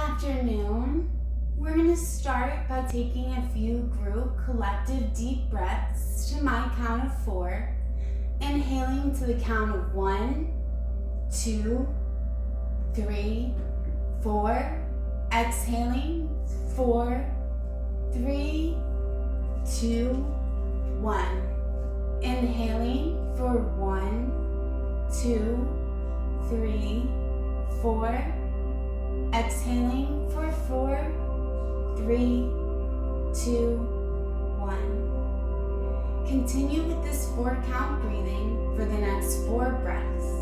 afternoon. We're going to start by taking a few group collective deep breaths to my count of 4. Inhaling to the count of 1, 2, 3, 4. Exhaling 4, 3, 2, 1. Inhaling for 1, 2, 3, 4. Exhaling for 4, 3, 2, 1. Continue with this 4-count breathing for the next 4 breaths.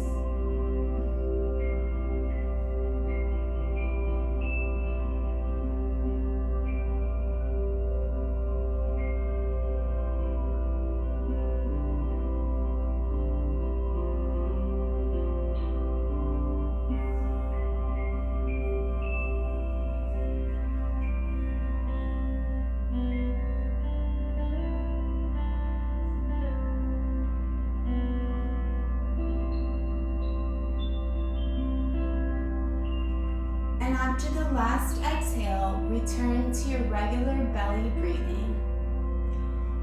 After the last exhale, return to your regular belly breathing.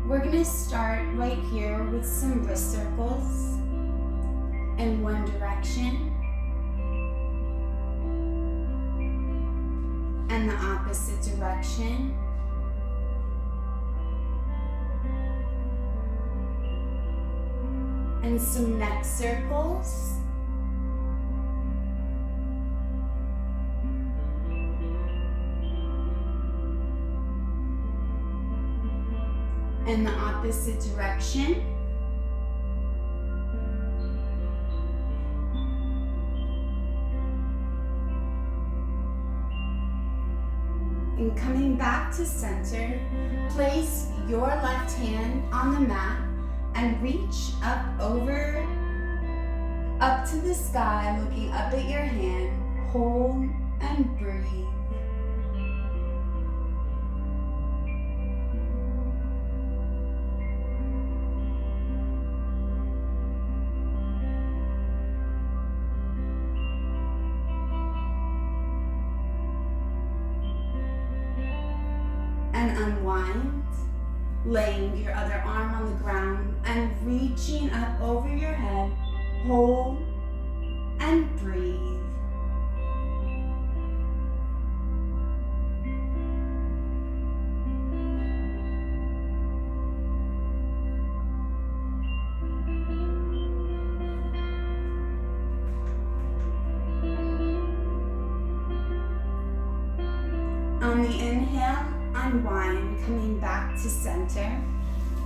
We're going to start right here with some wrist circles in one direction and the opposite direction. And some neck circles. In the opposite direction. And coming back to center, place your left hand on the mat and reach up to the sky, looking up at your hand. Hold and breathe. And unwind, laying your other arm on the ground and reaching up over your head. Hold and breathe. On the inhale, unwind, coming back to center.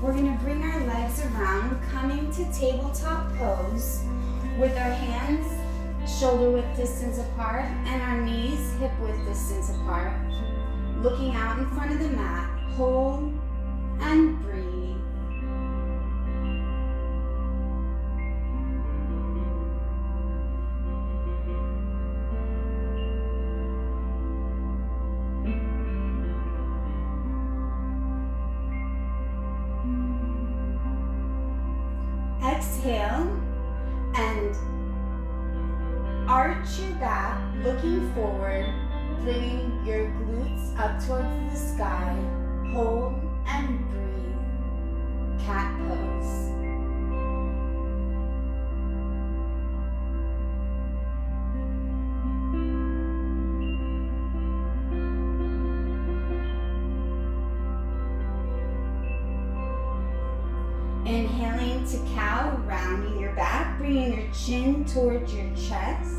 We're going to bring our legs around, coming to tabletop pose with our hands shoulder width distance apart and our knees hip width distance apart. Looking out in front of the mat, hold and breathe. Exhale and arch your back, looking forward, bringing your glutes up towards the sky. Hold and breathe. Cat pose. Inhaling to cow, rounding your back, bringing your chin towards your chest.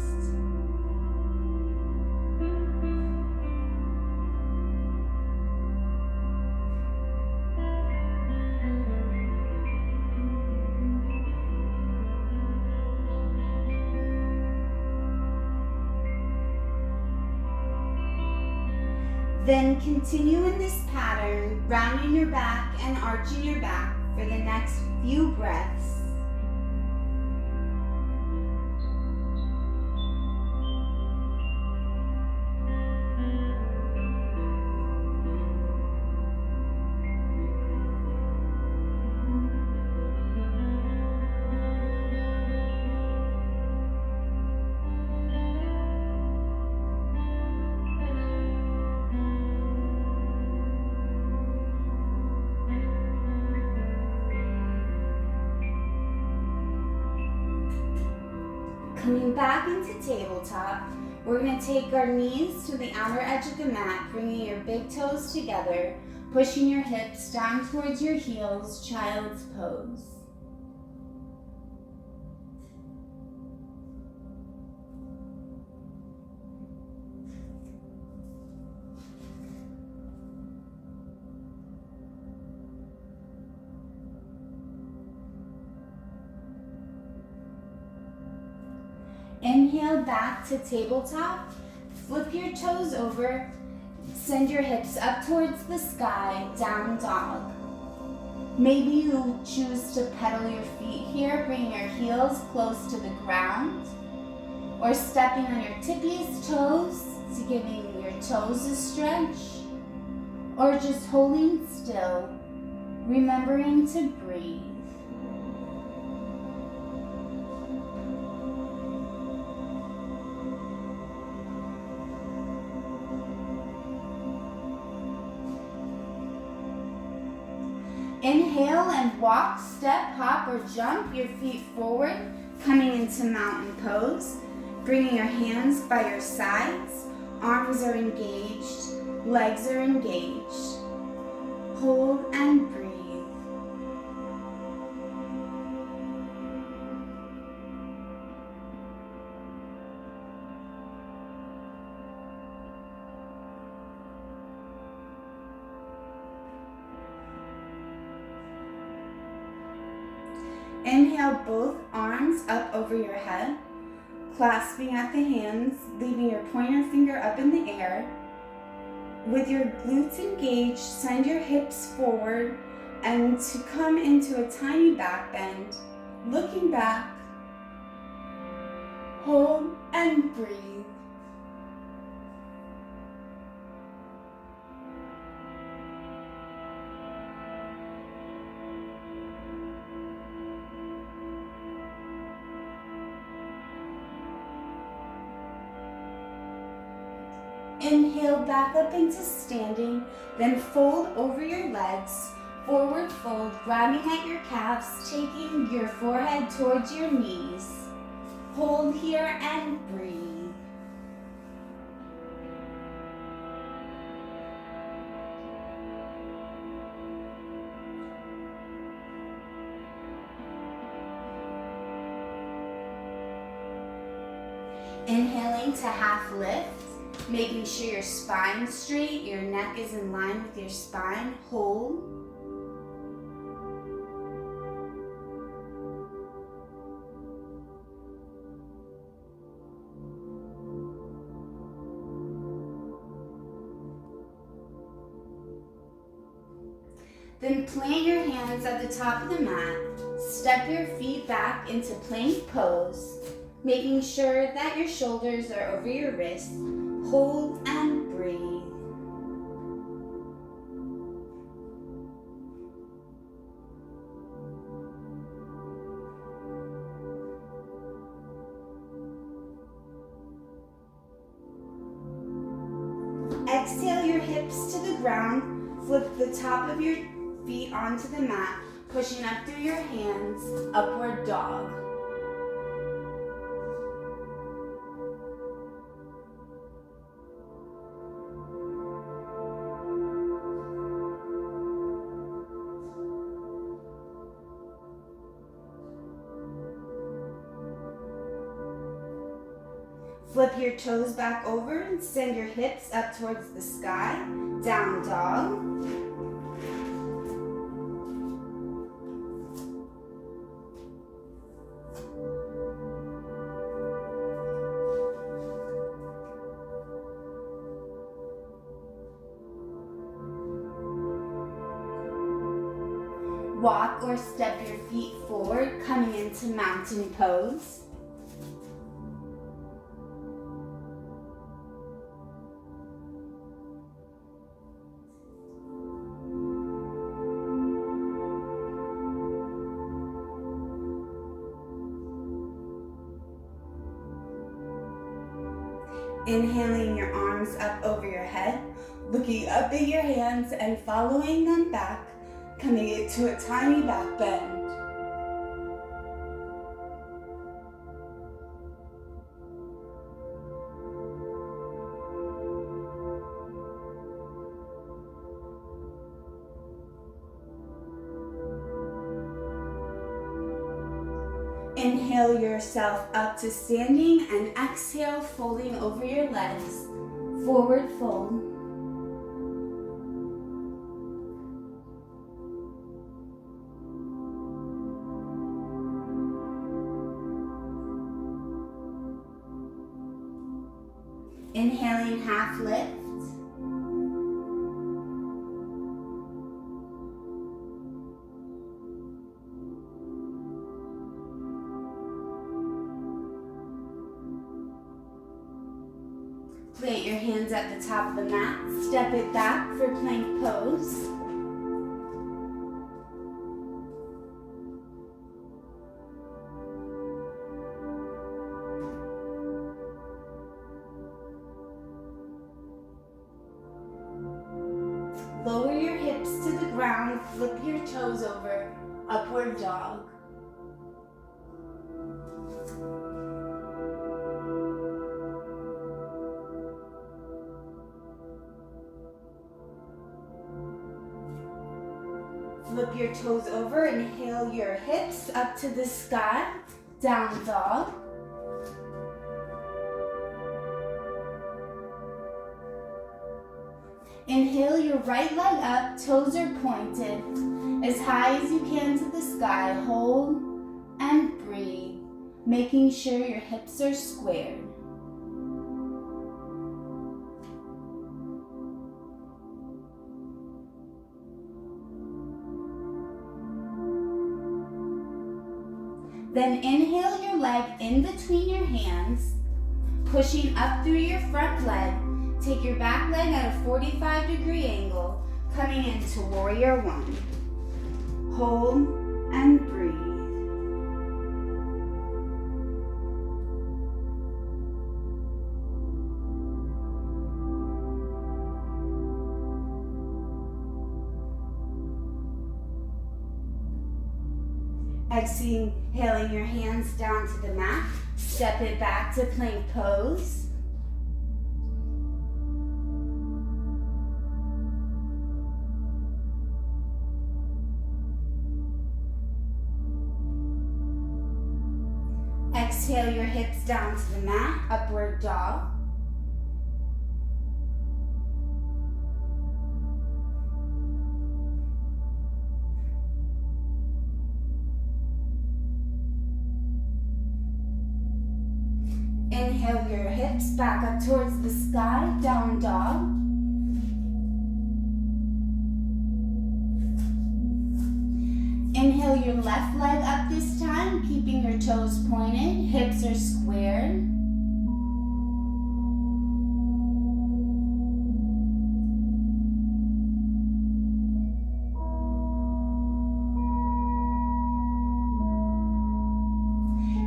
Then continue in this pattern, rounding your back and arching your back for the next few breaths. coming back into tabletop. We're going to take our knees to the outer edge of the mat, bringing your big toes together, pushing your hips down towards your heels, child's pose. Inhale back to tabletop. Flip your toes over. Send your hips up towards the sky, down dog. Maybe you choose to pedal your feet here, bringing your heels close to the ground, or stepping on your tippies toes, to giving your toes a stretch, or just holding still, remembering to breathe. Inhale and walk, step, hop, or jump your feet forward, coming into mountain pose. Bringing your hands by your sides, arms are engaged, legs are engaged. Hold and breathe. Inhale both arms up over your head, clasping at the hands, leaving your pointer finger up in the air. With your glutes engaged, send your hips forward and to come into a tiny back bend. Looking back, hold and breathe. Inhale back up into standing, then fold over your legs, forward fold, grabbing at your calves, taking your forehead towards your knees. Hold here and breathe. Inhaling to half lift. Making sure your spine's straight, your neck is in line with your spine. Hold. Then plant your hands at the top of the mat. Step your feet back into plank pose, making sure that your shoulders are over your wrists. Hold and breathe. Exhale your hips to the ground. Flip the top of your feet onto the mat, pushing up through your hands, upward dog. Flip your toes back over and send your hips up towards the sky, down dog. Walk or step your feet forward, coming into mountain pose. Inhaling your arms up over your head, looking up at your hands and following them back, coming into a tiny back bend. Inhale yourself up to standing and exhale, folding over your legs. Forward fold. Inhaling, half lift. Plant your hands at the top of the mat. Step it back for plank pose. Lower your hips to the ground, flip your toes over, upward dog. Flip your toes over, inhale your hips up to the sky, down dog. Inhale your right leg up, toes are pointed, as high as you can to the sky. Hold and breathe, making sure your hips are squared. Then inhale your leg in between your hands, pushing up through your front leg. Take your back leg at a 45-degree angle, coming into Warrior One. Hold and breathe. Exhaling your hands down to the mat. Step it back to plank pose. Exhale your hips down to the mat, upward dog. Inhale your hips back up towards the sky, down dog. Inhale your left leg up this time, keeping your toes pointed, hips are squared.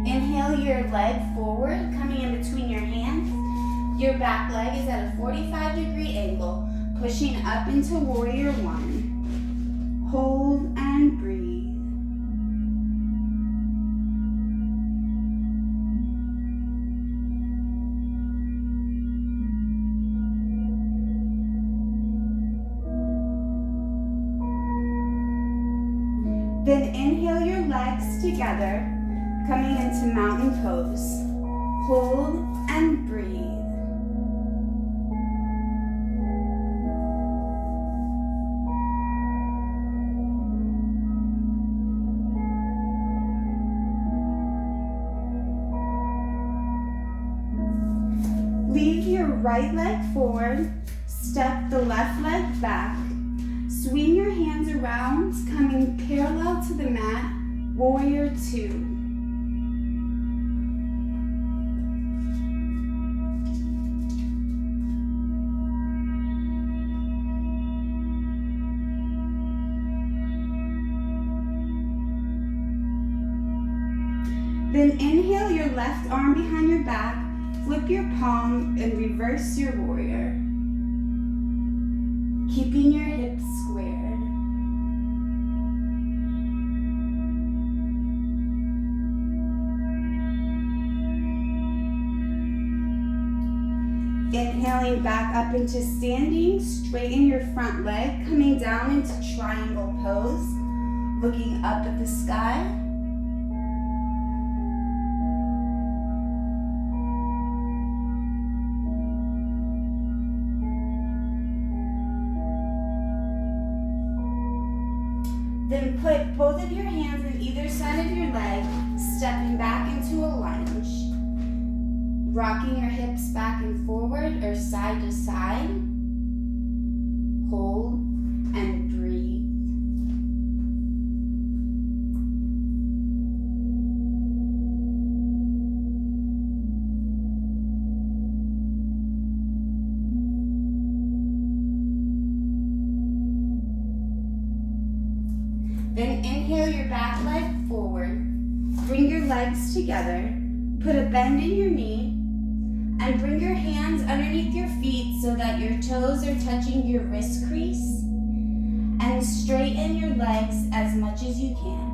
Inhale your leg forward, coming in between your hands. Your back leg is at a 45-degree angle, pushing up into Warrior One. Hold and breathe. Then inhale your legs together, coming into mountain pose. Hold and breathe. Leave your right leg forward, step the left leg back. Swing your hands around, coming parallel to the mat, Warrior Two. Then inhale your left arm behind your back, flip your palm and reverse your warrior. Keeping your hips squared. Inhaling back up into standing, straighten your front leg, coming down into triangle pose, looking up at the sky. Then put both of your hands on either side of your leg, stepping back into a lunge. Rocking your hips back and forward or side to side. Hold and breathe. Then inhale your back leg forward. Bring your legs together. Put a bend in your knee. And bring your hands underneath your feet so that your toes are touching your wrist crease. And straighten your legs as much as you can.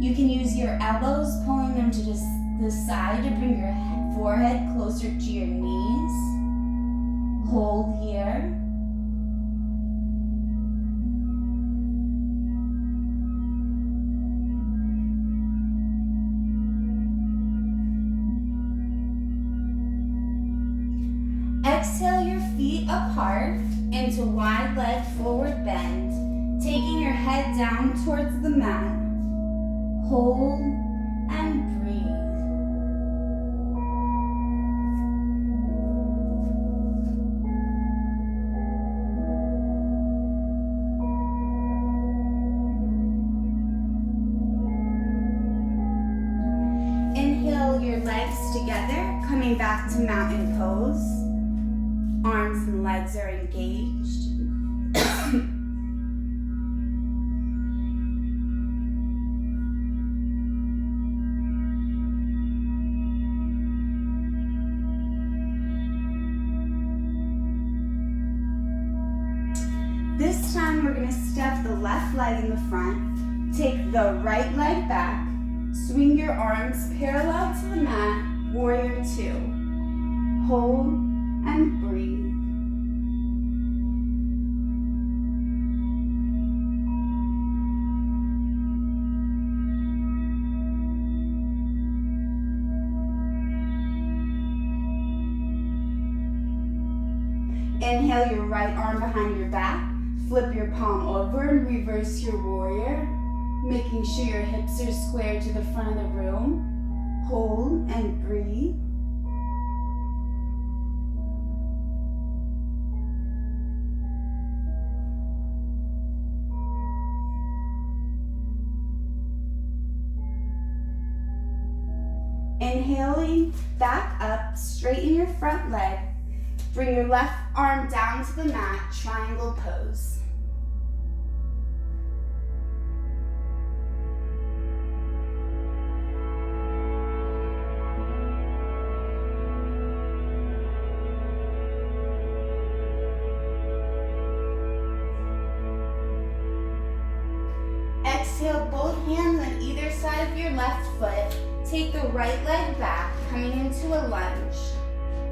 You can use your elbows, pulling them to the side to bring your forehead closer to your knees. Hold here. Exhale your feet apart into wide leg forward bend, taking your head down towards the mat. Hold and breathe. Inhale your legs together, coming back to mountain pose. Arms and legs are engaged. This time we're going to step the left leg in the front, take the right leg back, swing your arms parallel to the mat, warrior two. Hold and breathe. Inhale your right arm behind your back, flip your palm over and reverse your warrior, making sure your hips are square to the front of the room. Hold and breathe. Inhaling back up, straighten your front leg. Bring your left arm down to the mat, triangle pose. Exhale both hands on either side of your left foot. Take the right leg back, coming into a lunge.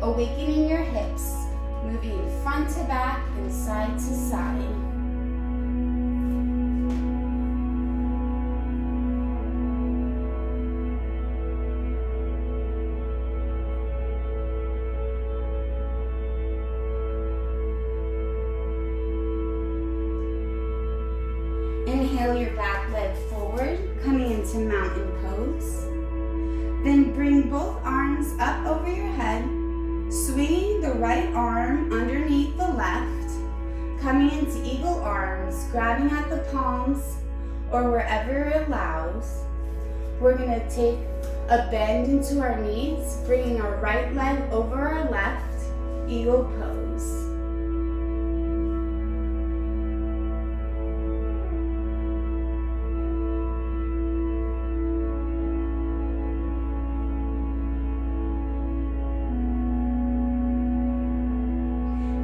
Awakening your hips, moving front to back and side to side. Inhale your back leg forward, coming into mountain pose. Then bring both arms up over your head, swinging the right arm underneath the left, coming into eagle arms, grabbing at the palms or wherever it allows. We're going to take a bend into our knees, bringing our right leg over our left, eagle pose.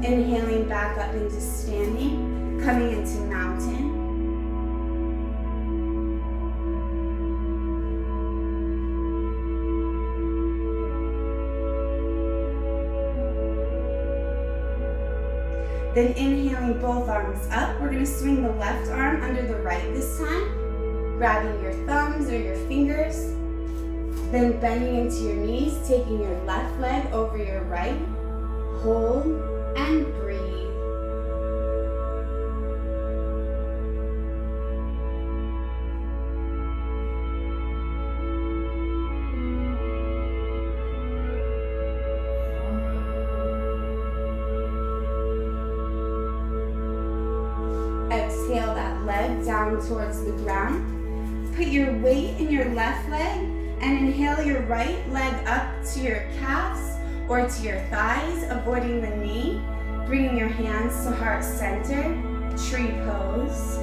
Inhaling back up into standing, coming into mountain. Then inhaling both arms up, we're going to swing the left arm under the right this time, grabbing your thumbs or your fingers. Then bending into your knees, taking your left leg over your right. Hold and breathe. leg down towards the ground. Put your weight in your left leg and inhale your right leg up to your calves or to your thighs, avoiding the knee. Bringing your hands to heart center, tree pose.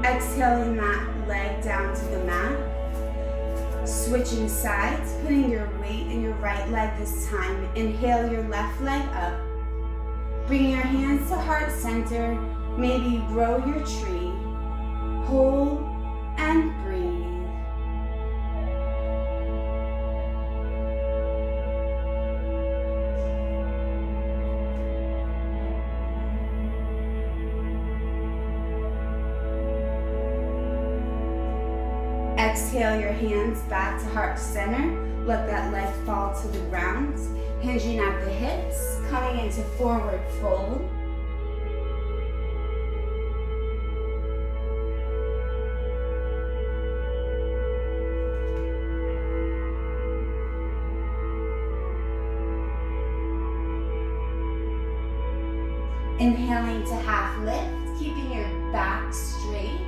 Exhaling that leg down to the mat. Switching sides, putting your weight in your right leg this time. Inhale your left leg up. Bring your hands to heart center. Maybe grow your tree. Hold and breathe. Exhale your hands back to heart center. Let that leg fall to the ground. Hinging at the hips, coming into forward fold. Inhaling to half lift, keeping your back straight.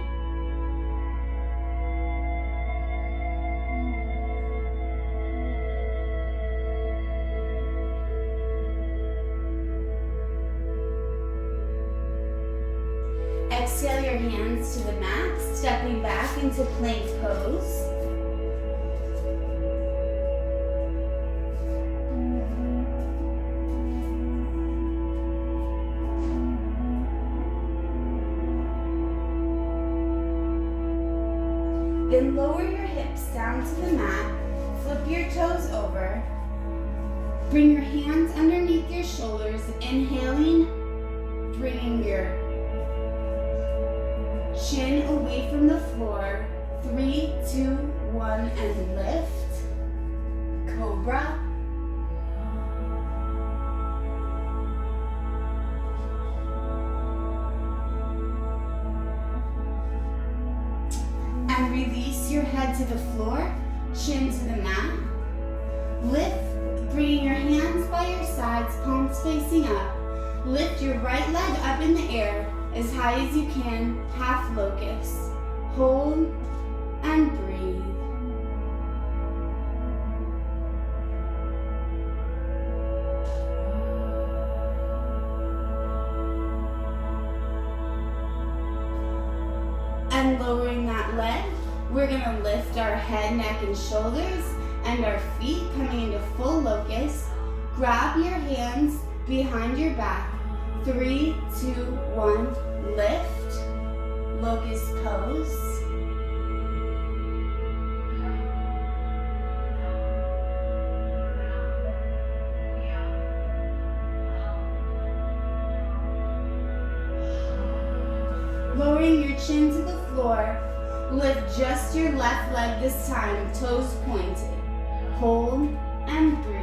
Exhale your hands to the mat, stepping back into plank pose. Then lower your hips down to the mat, flip your toes over. Bring your hands underneath your shoulders, inhaling, bringing your chin away from the floor. 3, 2, 1, and lift. Cobra. And release your head to the floor, chin to the mat. Lift, bringing your hands by your sides, palms facing up. Lift your right leg up in the air as high as you can, half locust. Hold and breathe. And lowering that leg, we're gonna lift our head, neck, and shoulders, and our feet coming into full locust. Grab your hands behind your back. 3, 2, 1, lift, locust pose. Lowering your chin to the floor, lift just your left leg this time, toes pointed. Hold and breathe.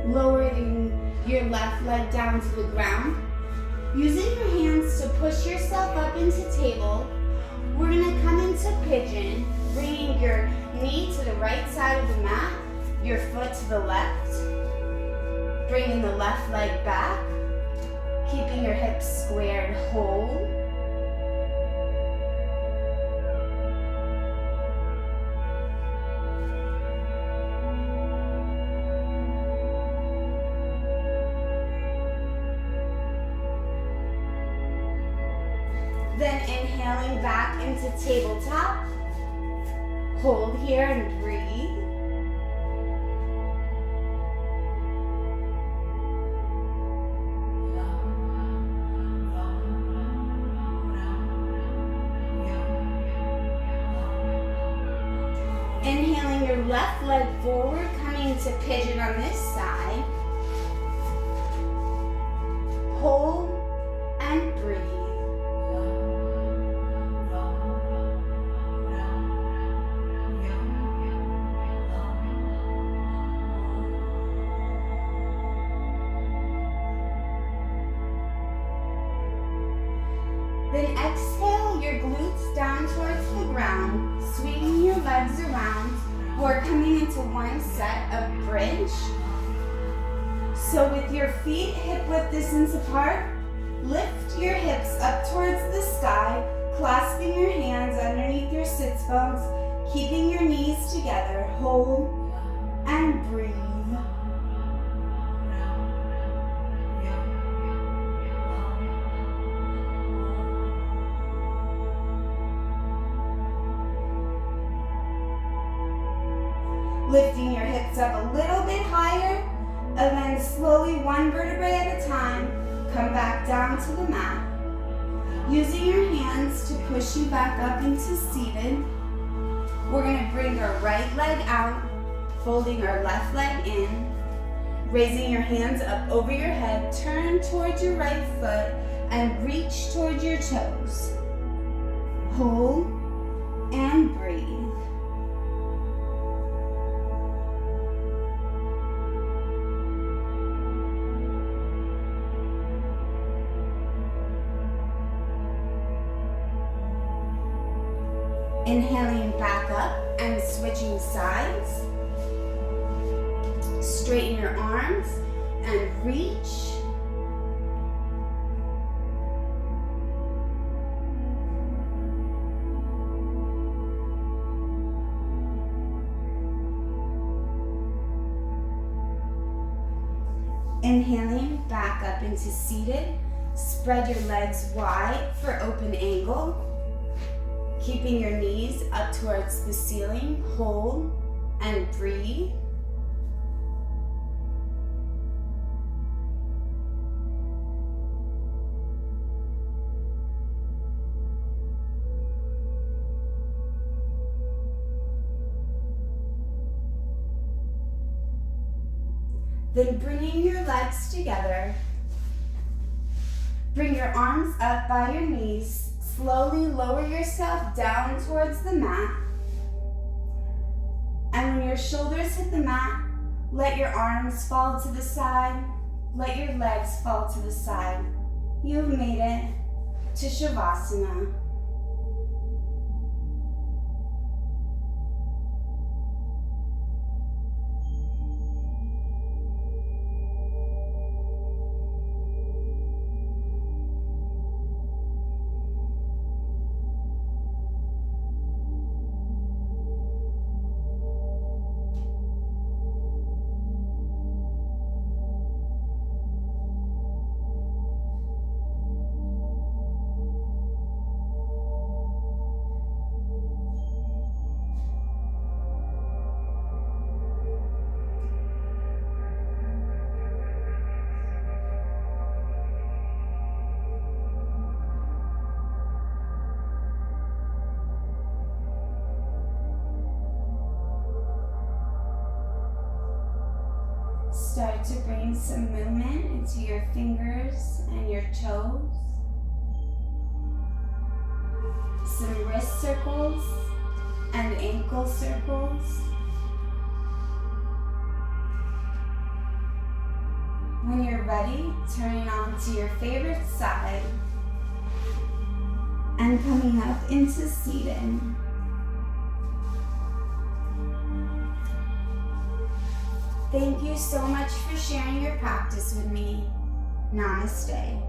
Lowering your left leg down to the ground. Using your hands to push yourself up into table, we're gonna come into pigeon, bringing your knee to the right side of the mat, your foot to the left, bringing the left leg back, keeping your hips squared, hold. Then inhaling back into tabletop. Hold here and breathe. Inhaling your left leg forward, coming to pigeon on this side. Hold and breathe. Then exhale your glutes down towards the ground, swinging your legs around. We're coming into one set of bridge. So with your feet hip width distance apart, lift your hips up towards the sky, clasping your hands underneath your sits bones, keeping your knees together. Hold and breathe. Lifting your hips up a little bit higher, and then slowly one vertebrae at a time, come back down to the mat. Using your hands to push you back up into seated, we're going to bring our right leg out, folding our left leg in, raising your hands up over your head, turn towards your right foot, and reach towards your toes. Hold and breathe. Inhaling back up and switching sides. Straighten your arms and reach. Inhaling back up into seated. Spread your legs wide for open angle. Keeping your knees up towards the ceiling, hold and breathe. Then bringing your legs together, bring your arms up by your knees. Slowly lower yourself down towards the mat. And when your shoulders hit the mat, let your arms fall to the side. Let your legs fall to the side. You've made it to Shavasana. Start to bring some movement into your fingers and your toes. Some wrist circles and ankle circles. When you're ready, turning on to your favorite side and coming up into seated. Thank you so much for sharing your practice with me. Namaste.